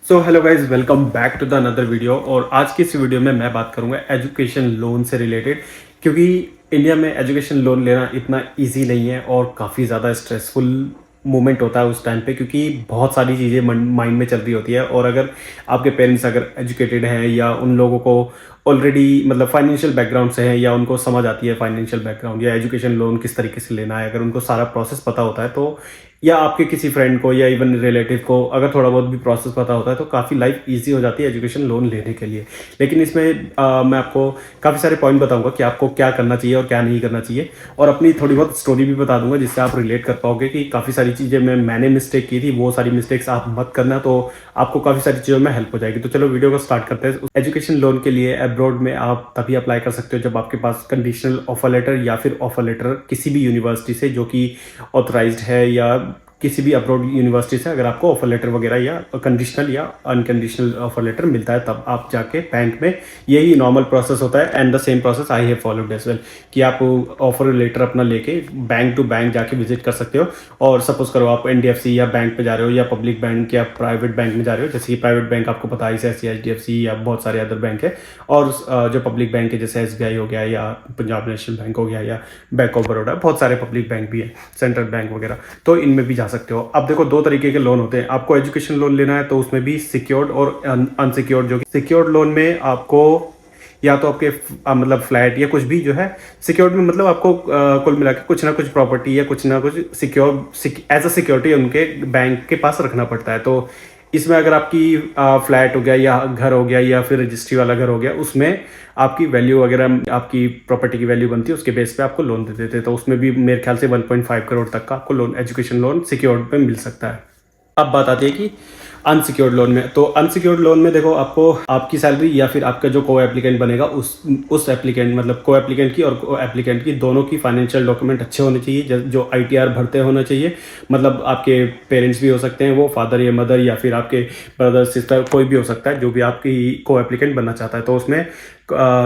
So hello guys, welcome back to the another video. और आज की इस वीडियो में मैं बात करूंगा एजुकेशन लोन से रिलेटेड, क्योंकि इंडिया में एजुकेशन लोन लेना इतना इजी नहीं है और काफ़ी ज़्यादा स्ट्रेसफुल मोमेंट होता है उस टाइम पे, क्योंकि बहुत सारी चीज़ें माइंड में चल रही होती है। और अगर आपके पेरेंट्स अगर एजुकेटेड हैं या उन लोगों को ऑलरेडी मतलब फाइनेंशियल बैकग्राउंड से हैं या उनको समझ आती है फाइनेंशियल बैकग्राउंड या एजुकेशन लोन किस तरीके से लेना है, अगर उनको सारा प्रोसेस पता होता है तो, या आपके किसी फ्रेंड को या इवन रिलेटिव को अगर थोड़ा बहुत भी प्रोसेस पता होता है तो काफ़ी लाइफ इजी हो जाती है एजुकेशन लोन लेने के लिए। लेकिन इसमें मैं आपको काफ़ी सारे पॉइंट बताऊंगा कि आपको क्या करना चाहिए और क्या नहीं करना चाहिए, और अपनी थोड़ी बहुत स्टोरी भी बता दूंगा जिससे आप रिलेट कर पाओगे कि काफ़ी सारी चीज़ें मैंने मिस्टेक की थी, वो सारी मिस्टेक्स आप मत करना, तो आपको काफ़ी सारी चीज़ों में हेल्प हो जाएगी। तो चलो वीडियो को स्टार्ट करते हैं। एजुकेशन लोन के लिए अब्रॉड में आप तभी अप्लाई कर सकते हो जब आपके पास कंडीशनल ऑफर लेटर या फिर ऑफर लेटर किसी भी यूनिवर्सिटी से जो कि ऑथराइज्ड है, या किसी भी अब्रॉड यूनिवर्सिटी से अगर आपको ऑफर लेटर वगैरह या कंडीशनल या अनकंडीशनल ऑफर लेटर मिलता है, तब आप जाके बैंक में, यही नॉर्मल प्रोसेस होता है and the same process I have followed as well, कि आप ऑफर लेटर अपना लेके बैंक टू बैंक जाके विजिट कर सकते हो। और सपोज करो आप एनडीएफसी या बैंक पे जा रहे हो या पब्लिक बैंक या प्राइवेट बैंक में जा रहे हो, जैसे कि प्राइवेट बैंक आपको पता है ICICI, HDFC या बहुत सारे अदर बैंक है, और जो पब्लिक बैंक है जैसे SBI हो गया या पंजाब नेशनल बैंक हो गया या बैंक ऑफ बड़ौदा, बहुत सारे पब्लिक बैंक भी है, सेंट्रल बैंक वगैरह, तो इनमें भी जा सकते हो। अब देखो, दो तरीके के लोन होते हैं। आपको एजुकेशन लोन लेना है तो उसमें भी सिक्योर्ड और अनसिक्योर्ड। जो सिक्योर्ड लोन में आपको या तो आपके मतलब फ्लैट या कुछ भी जो है, सिक्योर्ड में मतलब आपको कुल मिला के कुछ ना कुछ प्रॉपर्टी या कुछ ना कुछ एज अ सिक्योरिटी उनके बैंक के पास रखना पड़ता है। तो इसमें अगर आपकी फ्लैट हो गया या घर हो गया या फिर रजिस्ट्री वाला घर हो गया, उसमें आपकी वैल्यू वगैरह, आपकी प्रॉपर्टी की वैल्यू बनती है, उसके बेस पे आपको लोन दे देते हैं। तो उसमें भी मेरे ख्याल से 1.5 करोड़ तक का आपको लोन, एजुकेशन लोन सिक्योर्ड पे मिल सकता है। अब बात आती है कि अनसिक्योर्ड लोन में। तो अनसिक्योर्ड लोन में देखो, आपको आपकी सैलरी या फिर आपका जो को एप्लीकेंट बनेगा उस एप्लीकेंट, मतलब को एप्लीकेंट की और को एप्लीकेंट की दोनों की फाइनेंशियल डॉक्यूमेंट अच्छे होने चाहिए, जो ITR भरते होना चाहिए। मतलब आपके पेरेंट्स भी हो सकते हैं, वो फादर या मदर, या फिर आपके ब्रदर सिस्टर, कोई भी हो सकता है जो भी आपकी को एप्लीकेंट बनना चाहता है। तो उसमें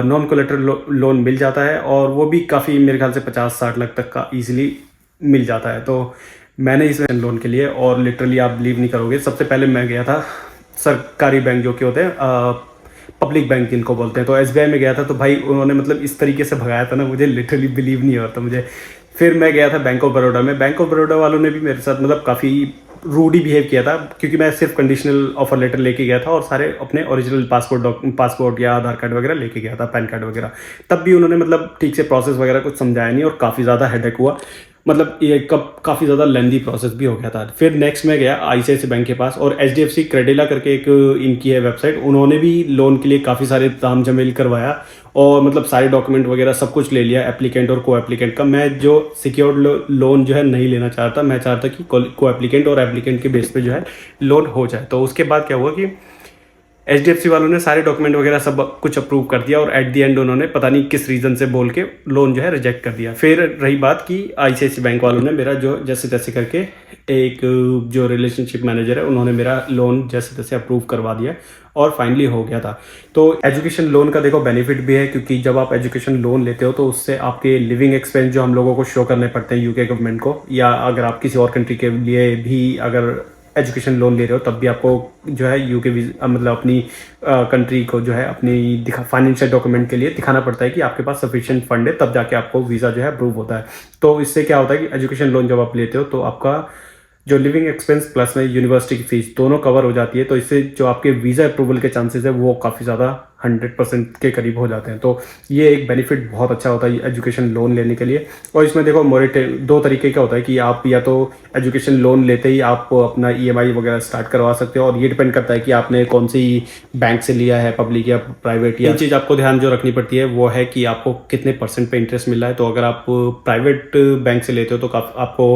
नॉन कोलेटरल लोन मिल जाता है, और वो भी काफ़ी मेरे ख्याल से 50-60 लाख तक का ईजिली मिल जाता है। तो मैंने इस लोन के लिए, और लिटरली आप बिलीव नहीं करोगे, सबसे पहले मैं गया था सरकारी बैंक जो कि होते हैं पब्लिक बैंक जिनको बोलते हैं, तो SBI में गया था। तो भाई उन्होंने मतलब इस तरीके से भगाया था ना, मुझे लिटरली बिलीव नहीं हो रहा था मुझे। फिर मैं गया था बैंक ऑफ बड़ौदा में। बैंक ऑफ बड़ौदा वालों ने भी मेरे साथ मतलब काफ़ी रूड ही बिहेव किया था, क्योंकि मैं सिर्फ कंडीशनल ऑफर लेटर लेके गया था और सारे अपने ओरिजिनल पासपोर्ट या आधार कार्ड वगैरह लेके गया था, पैन कार्ड वगैरह। तब भी उन्होंने मतलब ठीक से प्रोसेस वगैरह कुछ समझाया नहीं, और काफ़ी ज़्यादा हेडेक हुआ। मतलब ये काफ़ी ज़्यादा लेंदी प्रोसेस भी हो गया था। फिर नेक्स्ट में गया ICICI बैंक के पास, और HDFC क्रेडिला करके एक इनकी है वेबसाइट, उन्होंने भी लोन के लिए काफ़ी सारे ताम झमेल करवाया, और मतलब सारे डॉक्यूमेंट वगैरह सब कुछ ले लिया एप्लीकेंट और को एप्लीकेंट का। मैं जो सिक्योर्ड लोन जो है नहीं लेना चाहता, मैं चाहता कि को एप्लीकेंट और एप्लीकेंट के बेस पे जो है लोन हो जाए। तो उसके बाद क्या हुआ कि HDFC वालों ने सारे डॉक्यूमेंट वगैरह सब कुछ अप्रूव कर दिया, और एट द एंड उन्होंने पता नहीं किस रीज़न से बोल के लोन जो है रिजेक्ट कर दिया। फिर रही बात कि ICICI बैंक वालों ने मेरा जो जैसे तैसे करके, एक जो रिलेशनशिप मैनेजर है, उन्होंने मेरा लोन जैसे तैसे अप्रूव करवा दिया, और फाइनली हो गया था। तो एजुकेशन लोन का देखो बेनिफिट भी है, क्योंकि जब आप एजुकेशन लोन लेते हो तो उससे आपके लिविंग एक्सपेंस जो हम लोगों को शो करने पड़ते हैं UK गवर्नमेंट को, या अगर आप किसी और कंट्री के लिए भी अगर एजुकेशन लोन ले रहे हो, तब भी आपको जो है UK मतलब अपनी कंट्री को जो है अपनी फाइनेंशियल डॉक्यूमेंट के लिए दिखाना पड़ता है कि आपके पास सफिशिएंट फंड है, तब जाके आपको वीज़ा जो है अप्रूव होता है। तो इससे क्या होता है कि एजुकेशन लोन जब आप लेते हो तो आपका जो लिविंग एक्सपेंस प्लस में यूनिवर्सिटी की फीस दोनों कवर हो जाती है। तो इससे जो आपके वीज़ा अप्रूवल के चांसेस है वो काफ़ी ज़्यादा 100% के करीब हो जाते हैं। तो ये एक बेनिफिट बहुत अच्छा होता है एजुकेशन लोन लेने के लिए। और इसमें देखो दो तरीके का होता है कि आप या तो एजुकेशन लोन लेते ही आप अपना EMI वगैरह स्टार्ट करवा सकते हो, और ये डिपेंड करता है कि आपने कौन सी बैंक से लिया है, पब्लिक या प्राइवेट। या चीज़ आपको ध्यान जो रखनी पड़ती है वो है कि आपको कितने % पे इंटरेस्ट मिल रहा है। तो अगर आप प्राइवेट बैंक से लेते हो तो आपको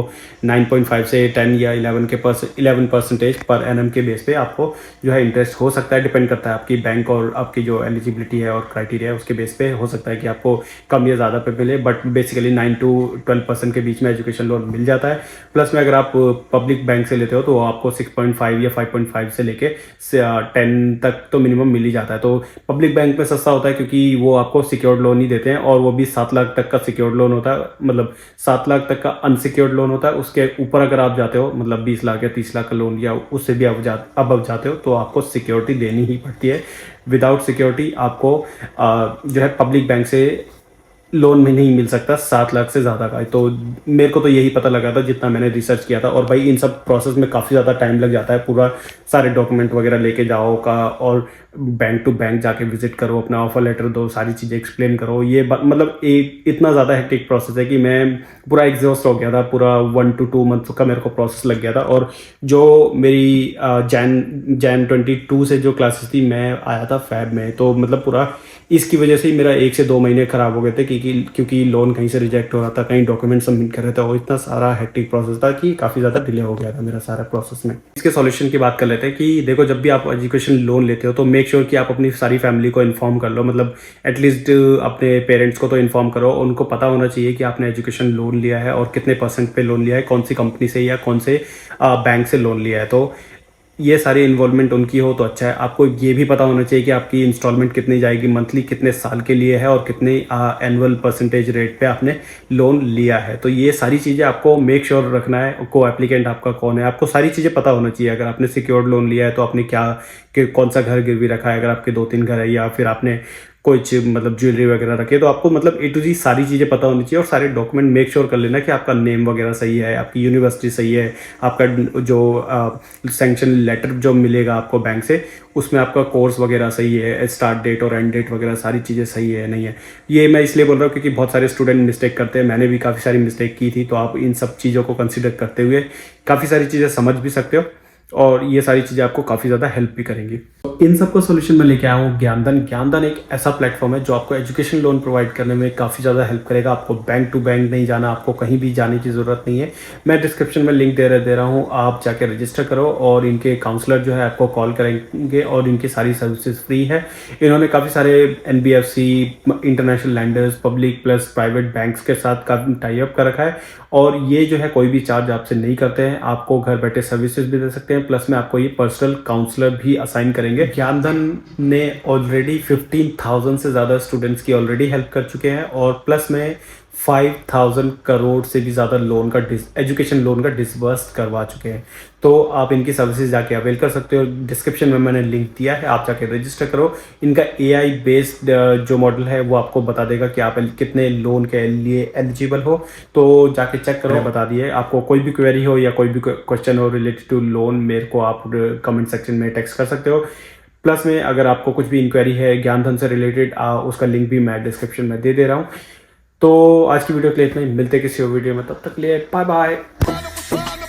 9.5 से 10 या 11% पर एनम के बेस पे आपको जो है इंटरेस्ट हो सकता है। डिपेंड करता है आपकी बैंक और आपकी जो जो एलिजिबिलिटी है और क्राइटेरिया है उसके बेस पे हो सकता है कि आपको कम या ज़्यादा पे मिले, बट बेसिकली 9 to 12% के बीच में एजुकेशन लोन मिल जाता है। प्लस में अगर आप पब्लिक बैंक से लेते हो तो आपको 6.5 या 5.5 से लेके 10 तक तो मिनिमम मिल ही जाता है। तो पब्लिक बैंक में सस्ता होता है क्योंकि वो आपको सिक्योर्ड लोन ही देते हैं, और वो भी 7 लाख तक का सिक्योर्ड लोन होता है, मतलब 7 लाख तक का अनसिक्योर्ड लोन होता है। उसके ऊपर अगर आप जाते हो, मतलब 20 लाख या 30 लाख का लोन या उससे भी अब जाते हो तो आपको सिक्योरिटी देनी ही पड़ती है। विदाउट सिक्योरिटी आपको जो है पब्लिक बैंक से लोन में नहीं मिल सकता 7 लाख से ज़्यादा का। तो मेरे को तो यही पता लगा था जितना मैंने रिसर्च किया था। और भाई इन सब प्रोसेस में काफ़ी ज़्यादा टाइम लग जाता है, पूरा सारे डॉक्यूमेंट वगैरह लेके जाओ का, और बैंक टू बैंक जाके विजिट करो, अपना ऑफर लेटर दो, सारी चीज़ें एक्सप्लेन करो। ये मतलब एक इतना ज़्यादा हेक्टिक प्रोसेस है कि मैं पूरा एग्जॉस्ट हो गया था। पूरा 1 to 2 मंथ का मेरे को प्रोसेस लग गया था। और जो मेरी जैन 22 से जो क्लासेस थी, मैं आया था फैब में, तो मतलब पूरा इसकी वजह से ही मेरा 1 से 2 महीने खराब हो गए थे क्योंकि लोन कहीं से रिजेक्ट हो रहा था, कहीं डॉक्यूमेंट सबमिट कर रहे थे, और इतना सारा हेक्टिक प्रोसेस था कि काफ़ी ज़्यादा डिले हो गया था मेरा सारा प्रोसेस में। इसके सॉल्यूशन की बात कर लेते हैं कि देखो, जब भी आप एजुकेशन लोन लेते हो तो मेक श्योर कि आप अपनी सारी फैमिली को इन्फॉर्म कर लो, मतलब एटलीस्ट अपने पेरेंट्स को तो इन्फॉर्म करो। उनको पता होना चाहिए कि आपने एजुकेशन लोन लिया है और कितने % पे लोन लिया है, कौन सी कंपनी से या कौन से बैंक से लोन लिया है। तो ये सारी इन्वॉल्वमेंट उनकी हो तो अच्छा है। आपको ये भी पता होना चाहिए कि आपकी इंस्टॉलमेंट कितनी जाएगी मंथली, कितने साल के लिए है, और कितने एनुअल परसेंटेज रेट पे आपने लोन लिया है। तो ये सारी चीज़ें आपको मेक श्योर रखना है। को एप्लीकेंट आपका कौन है, आपको सारी चीज़ें पता होना चाहिए। अगर आपने सिक्योर्ड लोन लिया है तो आपने कौन सा घर गिरवी रखा है, अगर आपके 2-3 घर है, या फिर आपने कुछ मतलब ज्वेलरी वगैरह रखी है, तो आपको मतलब A to Z सारी चीज़ें पता होनी चाहिए। और सारे डॉक्यूमेंट मेक श्योर कर लेना कि आपका नेम वगैरह सही है, आपकी यूनिवर्सिटी सही है, आपका जो सैंक्शन लेटर जो मिलेगा आपको बैंक से, उसमें आपका कोर्स वगैरह सही है, स्टार्ट डेट और एंड डेट वगैरह सारी चीज़ें सही है नहीं है। ये मैं इसलिए बोल रहा हूँ क्योंकि बहुत सारे स्टूडेंट मिस्टेक करते हैं, मैंने भी काफ़ी सारी मिस्टेक की थी। तो आप इन सब चीज़ों को कंसिडर करते हुए काफ़ी सारी चीज़ें समझ भी सकते हो, और ये सारी चीज़ें आपको काफ़ी ज़्यादा हेल्प भी करेंगी। इन सबको सोल्यूशन में लेके आया हूँ ज्ञानधन एक ऐसा प्लेटफॉर्म है जो आपको एजुकेशन लोन प्रोवाइड करने में काफ़ी ज़्यादा हेल्प करेगा। आपको बैंक टू बैंक नहीं जाना, आपको कहीं भी जाने की ज़रूरत नहीं है। मैं डिस्क्रिप्शन में लिंक दे रहा हूँ, आप जाके रजिस्टर करो, और इनके काउंसलर जो है आपको कॉल करेंगे, और इनकी सारी सर्विसेज फ्री है। इन्होंने काफ़ी सारे NBFC, international landers, public plus private banks के साथ काफ़ी टाई अप कर रखा है, और ये जो है कोई भी चार्ज आपसे नहीं करते हैं। आपको घर बैठे सर्विसेज भी दे सकते हैं, प्लस में आपको ये पर्सनल काउंसलर भी असाइन करेंगे। ज्ञानधन ने ऑलरेडी 15,000 से ज़्यादा स्टूडेंट्स की ऑलरेडी हेल्प कर चुके हैं, और प्लस में 5,000 करोड़ से भी ज़्यादा एजुकेशन लोन का डिसबर्स करवा चुके हैं। तो आप इनकी सर्विसेज जाके अवेल कर सकते हो। डिस्क्रिप्शन में मैंने लिंक दिया है, आप जाके रजिस्टर करो। इनका AI बेस्ड जो मॉडल है वो आपको बता देगा कि आप कितने लोन के लिए एलिजिबल हो, तो जाके चेक करो। बता दिए, आपको कोई भी क्वेरी हो या कोई भी क्वेश्चन हो रिलेटेड टू लोन, मेरे को आप कमेंट सेक्शन में टेक्स्ट कर सकते हो। प्लस में अगर आपको कुछ भी इंक्वायरी है ज्ञानधन से रिलेटेड, उसका लिंक भी मैं डिस्क्रिप्शन में दे रहा हूँ। तो आज की वीडियो के लिए इतना ही, मिलते किसी और वीडियो में, तब तक के लिए बाय बाय।